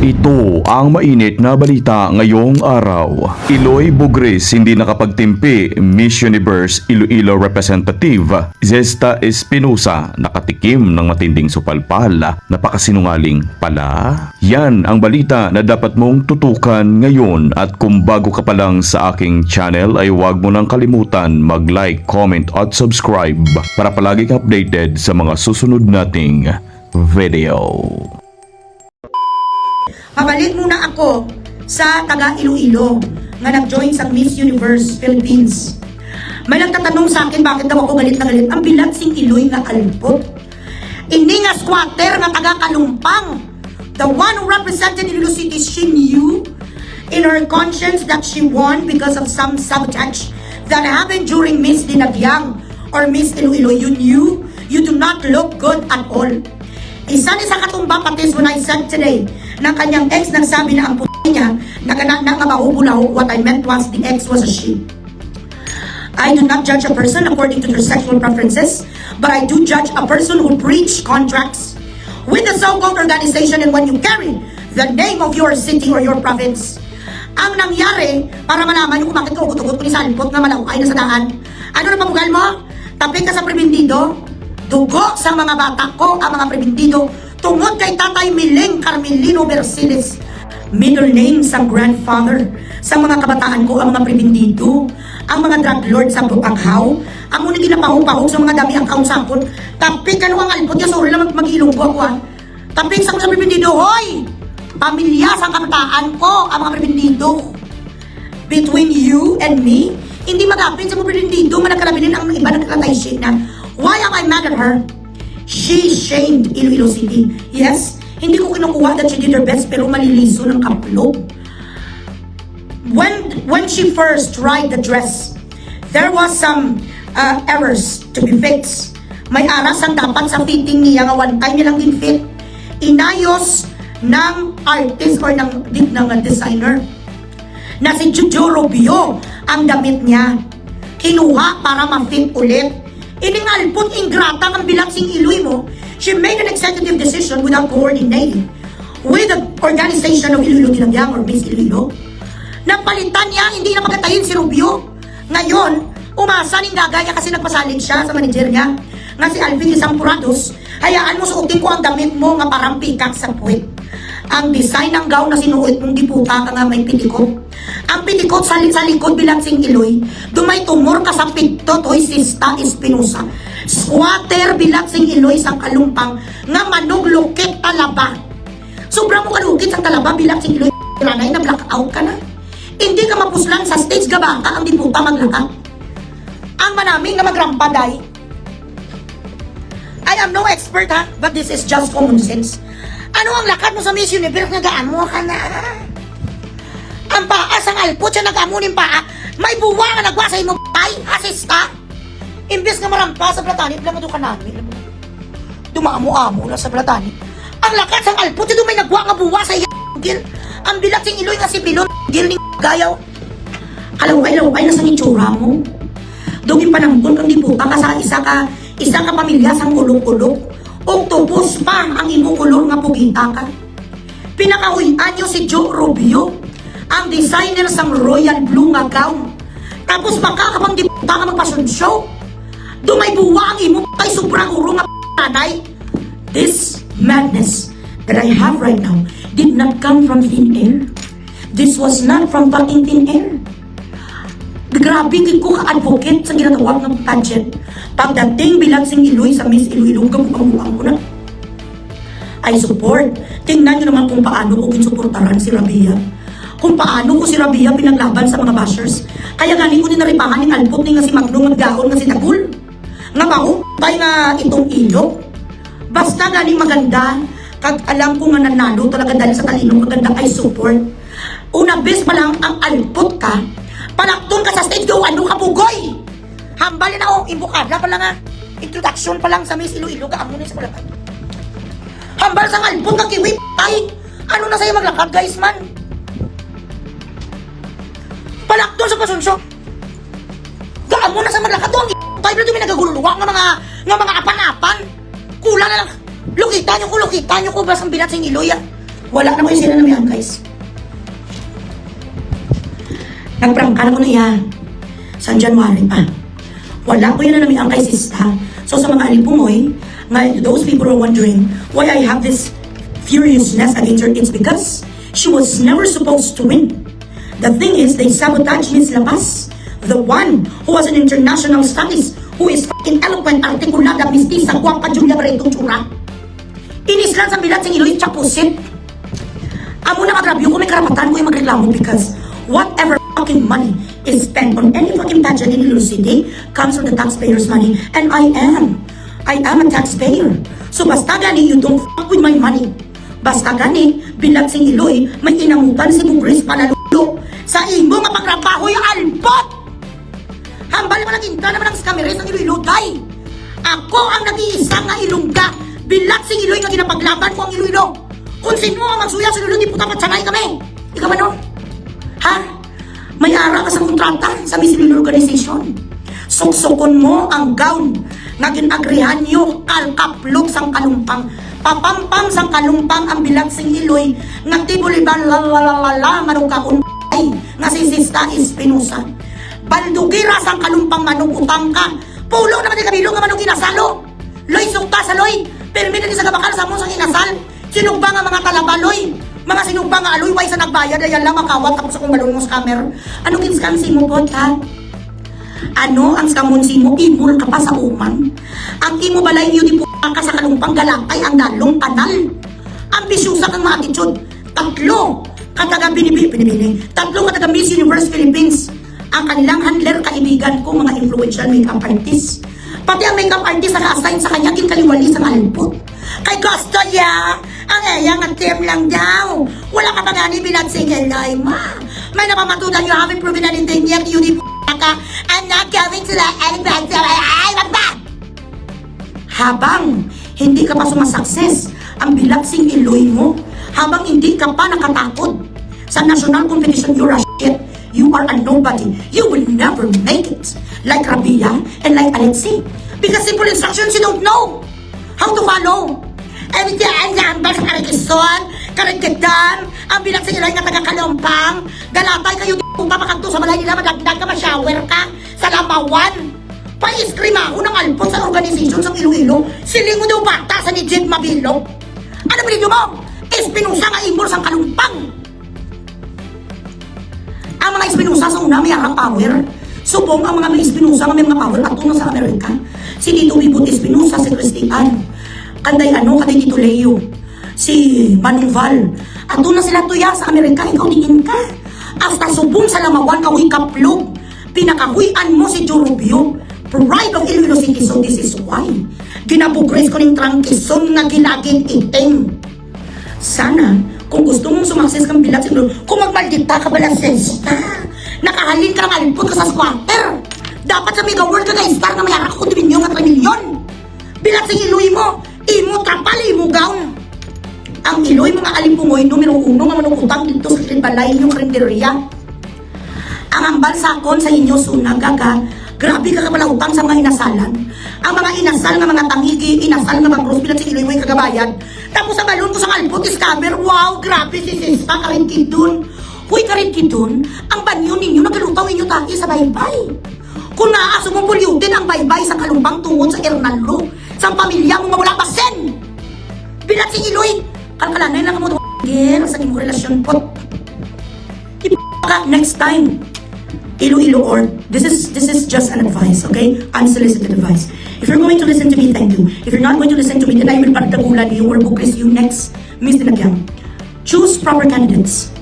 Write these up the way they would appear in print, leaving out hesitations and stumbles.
Ito ang mainit na balita ngayong araw. Eloy Bugres hindi nakapagtimpi. Miss Universe Iloilo Representative Zesta Espinosa nakatikim ng matinding supalpal. Napakasinungaling pala. Yan ang balita na dapat mong tutukan ngayon, at kung bago ka pa lang sa aking channel ay huwag mo nang kalimutan mag-like, comment at subscribe para palaging updated sa mga susunod nating video. Pabalik muna ako sa taga Iloilo nga nag-join sa Miss Universe Philippines. May nagtatanong sa akin bakit daw ako galit na galit. Ang bilat sing Iloy nga alpot. Hindi nga squatter nga taga Kalumpang. The one who represented Iloilo City, she knew in her conscience that she won because of some sabotage that happened during Miss Dinagyang or Miss Iloilo. You knew you do not look good at all. Isa ni sa katumba patis when I said today na kanyang ex nagsabi na ang puti niya nagabahubulaho. What I meant was the ex was a she. I do not judge a person according to their sexual preferences, but I do judge a person who breach contracts with the so-called organization, and when you carry the name of your city or your province. Ang nangyari, para malaman yung kumakit ka ugot-ugot ko ni Salpot na malaway na sa daan. Ano na pamugal mo? Tapik ka sa prebendido. Dugo sa mga bata ko ang mga prebendido tungod kay Tatay Miling Carmelino Berciles. Middle name sa grandfather. Sa mga kabataan ko ang mga prebendido, ang mga drug lord sa Bupaghaw, ang muna ginapahong-pahong sa mga dami ang kaunsapon. Tapik ka ang alpot niya, sorry lang mag-ilong ko ako. Tapik sa mga prebendido, hoy! Pamilya sa kabataan ko ang mga prebendido. Between you and me, hindi magapin sa mga prebendido, manakalabinin ang iba nagkakatay shit na. Why am I mad at her? She shamed Iloilo City. Yes, hindi ko kinukuha that she did her best, pero maliliso ng kaplog. When she first tried the dress, there was some errors to be fixed. May aras ang dapat sa fitting niya nga one time niya lang din fit. Inayos ng artist or ng designer na si Jojo Robio ang damit niya. Kinuha para ma-fit ulit. Ining alpot ingrata ang bilang sing Iloy mo. She made an executive decision without coordinating with the organization of Iloilo Dinagyang or Miss Iloilo. Napalitan niya, hindi na magatayin si Rubio. Ngayon, umasa ning gagaya kasi nagpasalig siya sa manager niya nga si Alvin Isampurados. Hayaan mo suotin ko ang damit mo nga parang pikak sa puwet. Ang design ng gown na sinuot mong diputa ka nga may pitikot. Ang pitikot sa likod bilang sing Iloy, dumay tumor ka sa piktot, hoy Sista Espinosa. Squatter bilang sing Iloy sa Kalumpang nga manog lukit talaba. Sobrang mo kalukit sa talaba bilang sing Iloy, nanay na blackout ka na. Hindi ka mapuslan sa stage gabaka ang diputa maglakat. Ang manaming nga magrampaday. I am no expert ha, but this is just common sense. Ano ang lakad mo sa Miss Universe nga gaamo ka na? Ang paa sang alpot siya nag-amunin paa. May buwa nga nagwa sa imo ay asista. Imbes nga marampa sa platanit lang ito ka namin. Dumamo-amo na sa platanit. Ang lakad sang alpot siya may nagwa nga buwa sa iya gil. Ang bilat sing Iloy nga si Pilon gil ni gayaw. Kalaway-laway na sa itsura mo. Dugin panangkon kang diputa ka sa isa ka pamilya sang kulok-kulok. O tubos pa ang imong kulor nga pugita ka. Pinakahuyan nyo si Joe Rubio, ang designer sang Royal Blue nga gown. Tapos makakapang diputa ka magpasyon show. Dumay buwa ang imo kay sobrang uro nga p***anay. This madness that I have right now did not come from thin air. This was not from fucking thin air. Grabe ko ka-advocate sa ginatawag ng pageant. Pagdating bilang sing Iloy sa Miss Iloilo, kamukhang mo na. I support. Tingnan nyo naman kung paano ko kinsuportaran si Rabia. Kung paano ko si Rabia pinaglaban sa mga bashers. Kaya galing ko ninaripahan ng alpot ni nga si Magno Gaon nga si Dagul. Nga mahupay nga itong ilok. Basta galing maganda, kag alam ko nga nanalo talaga dahil sa talinong maganda, I support. Una best pa lang ang alpot ka, palakton ka sa stage, go ano ka pugoy! Hambalin na ako, imbukada pa lang nga. Introduction pa lang sa Miss Iloilo, kaamunin sa malakad. Hambal sa ngalpon ka kiwi, ay! Ano na sa'yo maglakad, guys, man? Palakton sa pasunsyo. Kaamon na sa maglakad doon, tayo na may nagagululuwa ng mga apan-apan. Kulang na lang. Lukitan nyo ko, basang bilat sa Iloilo. Wala na ko yung sila na may guys. Nagprangkan ko na yan. Sa January pa. Wala ko yan na namiang kay sista. So sa mga alipungoy, those people are wondering why I have this furiousness against her. It's because she was never supposed to win. The thing is, they sabotage Miss Labas, the one who has an international studies, who is fucking eloquent, articulada, mistisa, guwapa, Julia Barretong tsura. Inislan sa bilat sing Iloy Chapusit. Amo na magrabyo ko, may karapatan ko yung magreklamo because whatever fucking money is spent on any fucking pageant in Iloilo City comes from the taxpayers' money. And I am a taxpayer. So basta gani, you don't fuck with my money. Basta gani, bilang sing Iloy, may inamutan si Bugris palalulo. Sa imo nga pagtrabaho yung albot! Hambal mo naginta naman ang skameres ng Iloilo, day! Ako ang nag-iisa nga ilungga. Bilang sing Iloy nga ginapaglaban ko ang Iloilo. Kung sino ang magsuya sa Iloilo, di po dapat sanay kami. Ikaw ba no? Ha? May ara ka sa kontrata sa Miss Iloilo Organization. Suksukon mo ang gown nga ginagrihan nyo kalkaplog sang kalumpang. Papampam sang kalumpang ang bilang sing Iloy nga tibuliban lalalala manong ay nga si Sista Espinosa. Baldugira sang kalumpang manong utang ka. Pulo naman ni kabilo nga manong inasalo. Loy sukta sa loy. Permit ni sa kabakal sa mo sang inasal. Sinugba nga mga talabaloy. Mga sinugba nga aloy, way sa nagbayad, ayan lang makawat tapos akong balon mo scammer. Ano kinskamsi mo po, ha? Ano ang skamunsi mo? Ibul ka pa sa umang. Ang imo balay niyo di po ka sa kalumpang galakay ang dalong kanal. Ambisyosa kang mga attitude. Tatlo kataga binibili. Tatlo kataga Miss Universe Philippines. Ang kanilang handler, kaibigan ko, mga influential makeup artist. Pati ang makeup artist naka-assign sa kanya, kinkaliwali sa alpot. Kay gusto niya, ang eyang at team lang daw. Wala ka pa nga ni bilang single life, ma. May napamatutan, you haven't proven anything yet, you di ka. I'm not going to let anybody say, ay, magba! Habang hindi ka pa sumasakses ang bilagsing Iloy mo, habang hindi ka pa nakatakot sa national competition, you're a shit. You are a nobody. You will never make it. Like Rabia and like Alexi. Because simple instructions you don't know how to follow. And yan, nambal sa karikison, karikidam, ang bilang sa ilay nga taga-kalumpang, galatay kayo di kung papakagto sa balay nila, madagdag ka, ma-shower ka, sa lamawan. Pa-iskrim ako ng alpot sa organization sa Iloilo, silingo daw bata sa ni Jed Mabilog. Ano bilhin mo? Espinosa nga imor sa kalumpang. Ang mga Espinosa sa una may arang power. Subong ang mga Espinosa nga may mga power at sa Amerika. Si Tito Bibot Espinosa, si Christian. Kanday Tito Leo. Si Manong Val. At na sila tuya sa Amerika, ikaw diin ka. Hasta subong sa lamawan kawi kaplog. Pinakahuyan mo si Joe Rubio. Pride of Iloilo City, so this is why. Ginabugres ko ng trangkison na ginaging iting. Sana, kung gusto mong sumakses kang bilang siguro, kung magmaldita ka balang sesta, nakahalin ka ng alipot ka sa squatter. Dapat sa mega world ka na-star na mayara ko 2 milyon at 3 milyon. Bilang sa Iloy mo, imo trapal, imo gown. Ang Iloy, mga alimpungoy, numero 1 nga manukutang dito sa Balay yung karinderya. Ang ambal sakon sa inyo, sunagaga, grabe ka pala utang sa mga inasalan. Ang mga inasal nga mga tangigi, inasal nga mga bros, bilang sa Iloy mo yung kagabayan. Tapos sa balon ko sa alpot, scammer, wow, grabe si Sista, karinkidun. Huy, karinkidun, ang banyo ninyo, nagalutaw inyo taki sa baybay. Kung naaso mong pulyutin ang baybay sa kalumpang tungod sa Hernando, sa pamilya mo mawala pasen. Bilang si Iloy, kalkalanay lang mo ito, sa imong relasyon po. Ka, next time. Iloilo or this is just an advice, okay? Unsolicited advice. If you're going to listen to me, thank you. If you're not going to listen to me, then I will pagdagulan you or bukris you next Miss Dinagyang. Choose proper candidates.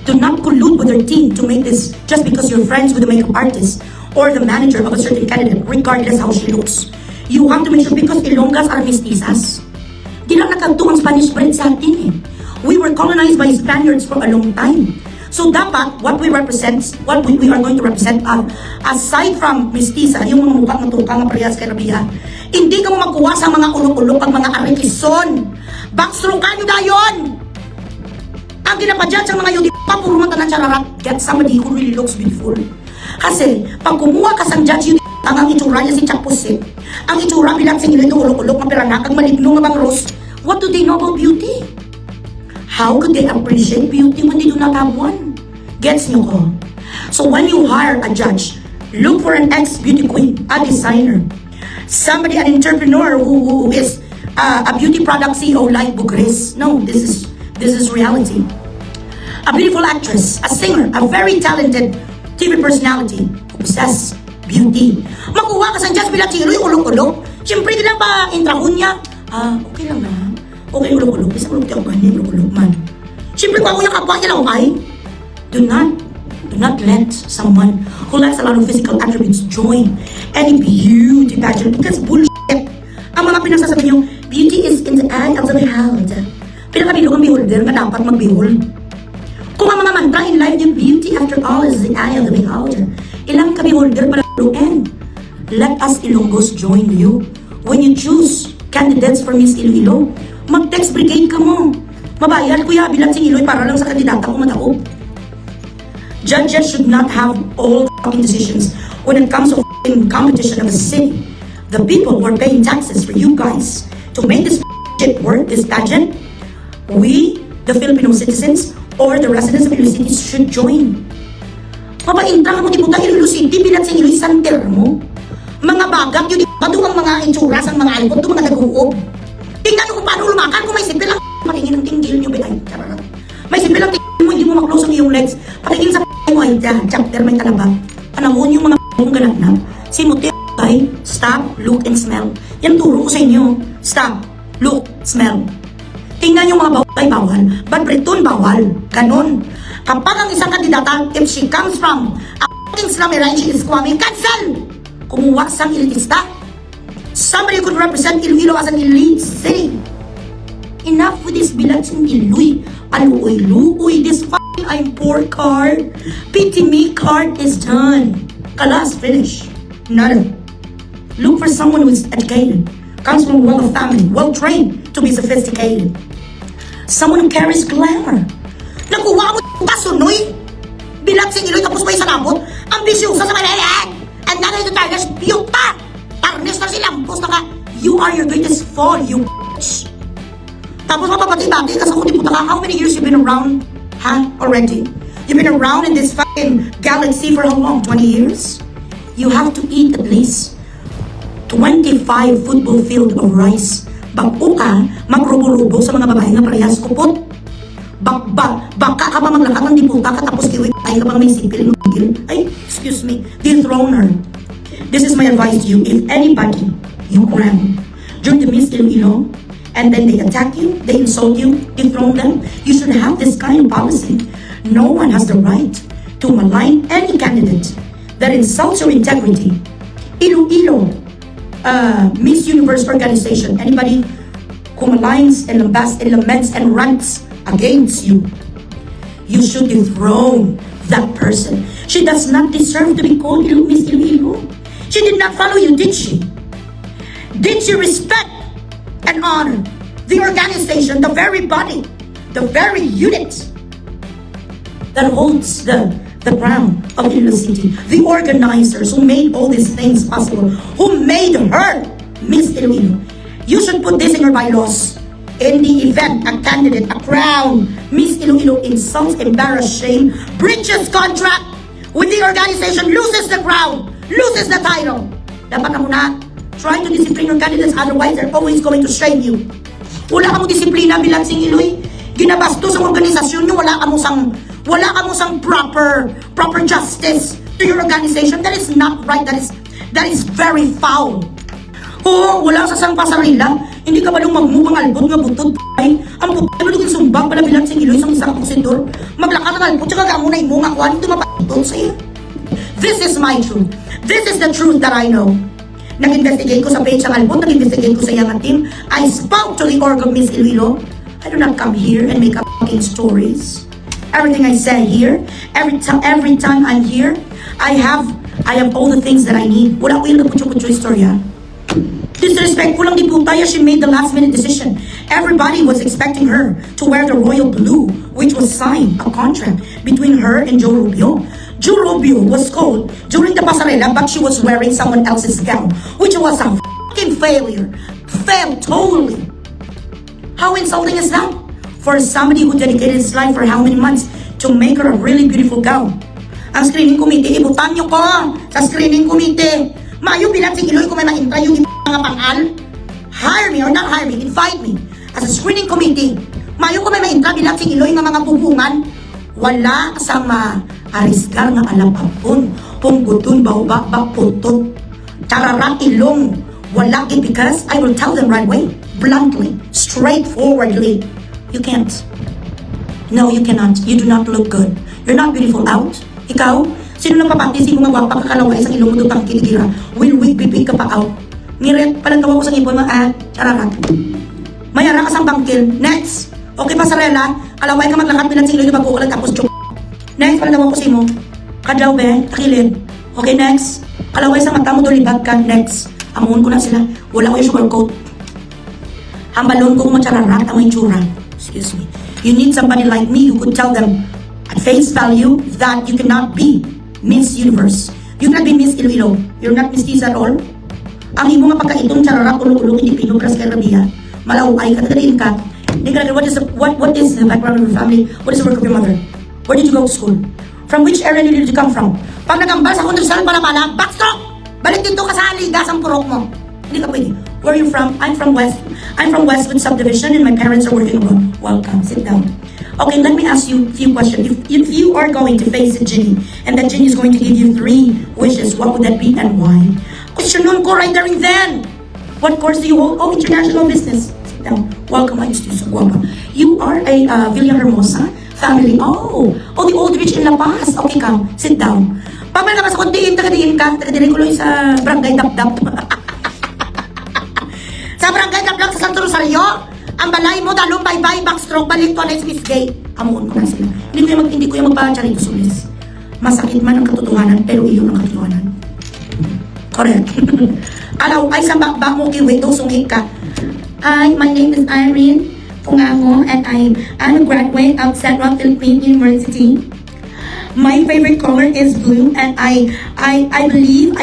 Do not collude with your team to make this just because you're friends with the makeup artist or the manager of a certain candidate, regardless how she looks. You have to make sure because Ilongas are mestizas. Di lang nakagto ang Spanish bread sa atin eh. We were colonized by Spaniards for a long time. So dapat, what we represent, what we are going to represent, aside from mestiza, yung mga mukhang matukang na parehas kay Rabia, hindi ka mo magkuha sa mga ulok-ulok ang mga arikison. Backstrom ka nyo dayon! Ang ginapadyan sa mga yudi, puro mata ng chararat, get somebody who really looks beautiful. Kasi, pag kumuha ka sa judge yudi, ang itsura niya si Chapusit, ang itsura bilang singilin ng ulok-ulok, mapiranak, ang maligno nga bang rose, what do they know about beauty? How could they appreciate beauty when they do not have one? Gets nyo ko? So when you hire a judge, look for an ex-beauty queen, a designer, somebody, an entrepreneur who is a beauty product CEO like Bugres. No, this is reality. A beautiful actress, a singer, a very talented TV personality who possess beauty. Makuha ka sa judge bilang si Iloy, ulok-ulok. Siyempre, di lang pa intrahon niya. Okay lang na. Okay, ulok-ulok. Bisa ulok tayo gani, ulok-ulok man. Siyempre, kung ako yung kapwa niya lang, okay? Do not let someone who lacks a lot of physical attributes join any beauty pageant because bullshit. Ang mga pinagsasabi niyo, beauty is in the eye of the beholder. Pinakabilog ang beholder nga dapat mag-behold. Kung ang mga mantra in life, yung beauty after all is the eye of the beholder. Ilang ka-beholder pala and let us Ilonggos join you. When you choose candidates for Miss Iloilo, mag-text brigade ka mo. Mabayad kuya, bilang si Iloy para lang sa kandidata ko mataob. Judges should not have all fucking decisions when it comes to fucking competition of the city. The people who are paying taxes for you guys to make this shit work, this pageant, we, the Filipino citizens, or the residents of Iloilo City should join. Mapainta ka mo di puta Iloilo City bilang sa Iloilo Santer mo. Mga bagak yun, doon ang mga insuras, ang mga alpot, doon mga nag-uob. Tingnan nyo kung paano lumakan, kung may simple lang patingin ang tinggil nyo, bitay. May simple lang tingin mo, hindi mo maklose ang iyong legs. Patingin sa mo, ay chapter, may talabang. Panahon yung mga mong ganap na. Simuti, ay, stop, look, and smell. Yan turo ko sa inyo. Stop, look, smell. Tingnan yung mga bawal, bawal. But Breton, bawal. Ganon. Kapag ang isang kandidata, if she comes from a f***ing slummy range, she is Kwame, cancel! Kumuha sang elitista. Somebody who could represent Iloilo as an elite city. Enough with this bilansing Iloy. Aluoy-luoy, this f***ing I'm poor card. Pity me card is done. Kalas, finish. None. Look for someone who is educated, comes from a well-off family, well-trained to be sophisticated. Someone who carries glamour. Nakuha mo pasunoy. Bilansing Iloy tapos may salabot. Ambisyosa sa malayan. And now the Tigers, yuta! Tarnis na silang post na ka. You are your greatest fall, you bitch. Tapos mapapati-bati ka sa kundi puta ka. How many years you been around, already? You've been around in this fucking galaxy for how long? 20 years? You have to eat at least 25 football field of rice. Bago ka, magrubo-rubo sa mga babae na parehas kupot. Baka ka ba maglakat ng diputa ka tapos kiwit ay ka ba may sipil ay, excuse me, dethrone her. This is my advice to you. If anybody you crown during the Miss Iloilo and then they attack you, they insult you, dethrone them, you should have this kind of policy. No one has the right to malign any candidate that insults your integrity. Iloilo Miss Universe organization, anybody who maligns and laments and rants against you, you should dethrone that person. She does not deserve to be called Miss Iloilo. She did not follow you, did she? Did she respect and honor the organization, the very body, the very unit that holds the crown of Iloilo City? The organizers who made all these things possible, who made her Miss Iloilo. You should put this in your bylaws. In the event a candidate, a crown, Miss Iloilo insults, embarrass, shame, breaches contract with the organization, loses the crown, loses the title. Dapat ka muna try to discipline your candidates, otherwise they're always going to shame you. Wala ka mo disiplina bilang sing Iloy. Ginabastos ang organisasyon nyo, wala ka mo sang proper justice to your organization. That is not right. That is very foul. Oo, wala sa sang pasarila. Hindi ka balong magmukang albot nga butod. Ay, ang putay mo naging sumbang pala bilang sing Iloy isang isang kusintor. Maglakat ang albot, tsaka gamunay mo nga kuhan, tumapatod sa'yo. This is my truth. This is the truth that I know. Nag-investigate ko sa page ng albot, nag-investigate ko sa iyang team. I spoke to the org of Miss Iloilo. I do not come here and make up fucking stories. Everything I say here, every time I'm here, I have all the things that I need. Wala ko yung nagputyo-putyo istorya. Disrespectful lang di po tayo, she made the last minute decision. Everybody was expecting her to wear the royal blue, which was signed, a contract between her and Joe Rubio. Joe Rubio was called during the pasarela, but she was wearing someone else's gown, which was a fucking failure. Failed totally. How insulting is that? for somebody who dedicated his life for how many months to make her a really beautiful gown. Ang screening committee, ibutan nyo ko sa screening committee. Mayo bilang si Iloy kung may ma-intry yung mga pangal. Hire me or not hire me, invite me as a screening committee. Mayo kung may ma-intry bilang si Iloy ng mga bubungan. Wala sa ma-arisgar nga alapapon, punggutun, baubak, putot, tararak, ilong. Wala it because I will tell them right away, bluntly, straightforwardly. You can't. No, you cannot. You do not look good. You're not beautiful out. Ikaw, sino lang papati, sino nga wapang kakalaway sa ilong mo doon pang kinigira? Will bibig ka pa out. Ngiret, palantawa ko sa ibon mga chararat. Mayara ka sang bangkil. Next. Okay, pasarela. Kalaway ka maglakat bilang sa ilong yung pagkukulat tapos chok. Next, palantawa ko sa imo. Kadlaw be, takilid. Okay, next. Kalaway sa mata mo doon libag ka. Next. Amuhon ko na sila. Wala ko yung sugarcoat. Hambalon ko kung machararat ang may tsura. Excuse me. You need somebody like me who could tell them at face value that you cannot be Miss Universe. You cannot be Miss Iloilo. You're not Miss Tisa at all. Ang imo nga pagkaitong chararat ulo-ulo Pilipino pras kay Rabia. Malaway ka, tagadiin ka. What is the background of your family? What is the work of your mother? Where did you go to school? From which area did you come from? Pag nagambal sa kondisyon pala, backstroke! Balik dito ka sa aligas ang purok mo. Hindi ka pwede. Where are you from? I'm from Westwood Subdivision and my parents are working abroad. Welcome. Sit down. Okay, let me ask you a few questions. If you are going to face a genie and that genie is going to give you 3 wishes, what would that be and why? Question nun ko right there and then. What course do you hold? Oh, international business. Sit down. Welcome, I'm Stu Guapa. You are a Villahermosa family. Oh, the old rich in La Paz. Okay, come. Sit down. Pamela ka sa kontiin, tagadiin ka. Tagadiin ko lang sa barangay Dap-Dap. Sa barangay Dap-Dap sa Santo Rosario, ang balay mo, dalong bye-bye, backstroke, balik to next Miss Gay. Amuon ko na sila. Hindi ko yung magpa-charito sulis. Masakit man ang katotohanan, pero iyon ang katotohanan. Correct. Alaw, ay sa bakbak mo, kiwito, sungit ka. Hi, my name is Irene Pungango, and I'm a graduate of Central Philippine University. My favorite color is blue, and I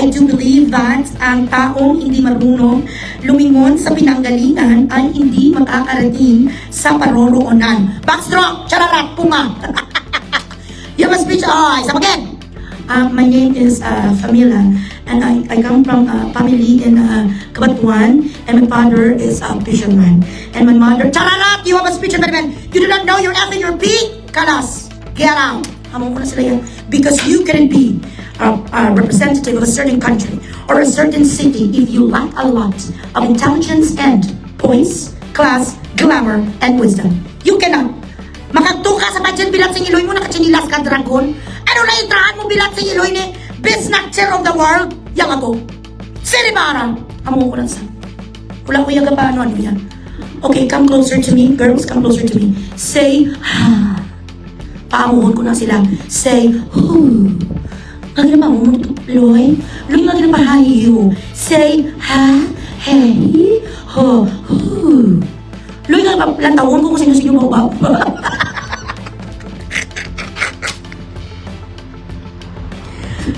do believe that ang taong hindi marunong lumingon sa pinanggalingan ay hindi makakarating sa paroroonan. Backstroke! Chararat! Punga! You have a speech. Oh, isa again. My name is Famila, and I come from a family in Cabatuan, and my father is a fisherman. And my mother, chararat! You have a speech impediment. You do not know your F and your P? Kalas! Get out! Hamon ko na sila yan. Because you couldn't be a representative of a certain country or a certain city if you lack a lot of intelligence and poise, class, glamour, and wisdom. You cannot. Makagto ka sa pageant bilang sa Iloy mo, nakachinilas ka, dragon. Ano na itrahan mo bilang sa Iloy ni best snatcher of the world? Yang ako. Siribaran. Hamon ko na sa. Wala ko yung paano ano yan. Okay, come closer to me. Girls, come closer to me. Say, ha. Paamuhon ko na sila. Say, hoo. Lagi na paamuhon ito, Loy. Loy, lagi na pahayo. Say, ha, hey, ho, hoo. Loy, lagi na lantawon ko kung sino-sino mo ba.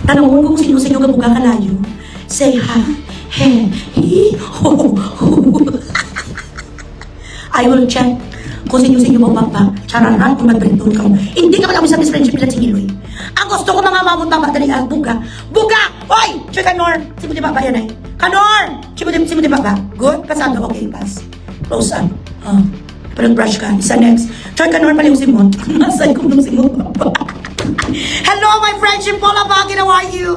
Tanawon ko kung sino-sino ka buka kalayo. Say, ha, hey, ho, hoo. I will check kung sinyo mo papa, chararat, kung mag-brinton ka mo. Hindi ka malapit sa Miss Friendship lang si Iloy. Ang gusto ko mga mamot baba, dali ang buga. Buga! Oy! Choy Kanor! Sibo di baba yan ay. Kanor! Sibo di baba. Good? Pasado? Okay, pass. Close up. Parang-brush ka. Isa next. Choy Kanor, pala yung simot. Masay ko nung simot. Hello, my friendship Paula Bagin, how are you?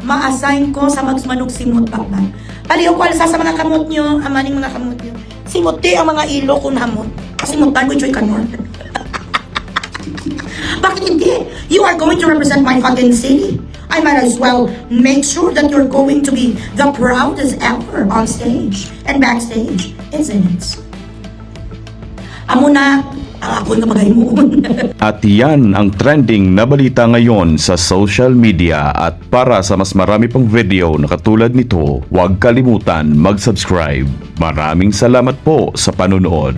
Ma-assign ko sa magsumanok simot baba. Paliw ko alasa sa mga kamot nyo, amaning mga kamot nyo. Simuti ang mga ilo kung hamot. Kasi mutan ko Choy Kanor. Bakit hindi? You are going to represent my fucking city. I might as well make sure that you're going to be the proudest ever on stage and backstage, isn't it? Amo na, ang akong kapagay mo. At yan ang trending na balita ngayon sa social media, at para sa mas marami pang video na katulad nito, huwag kalimutan mag-subscribe. Maraming salamat po sa panonood.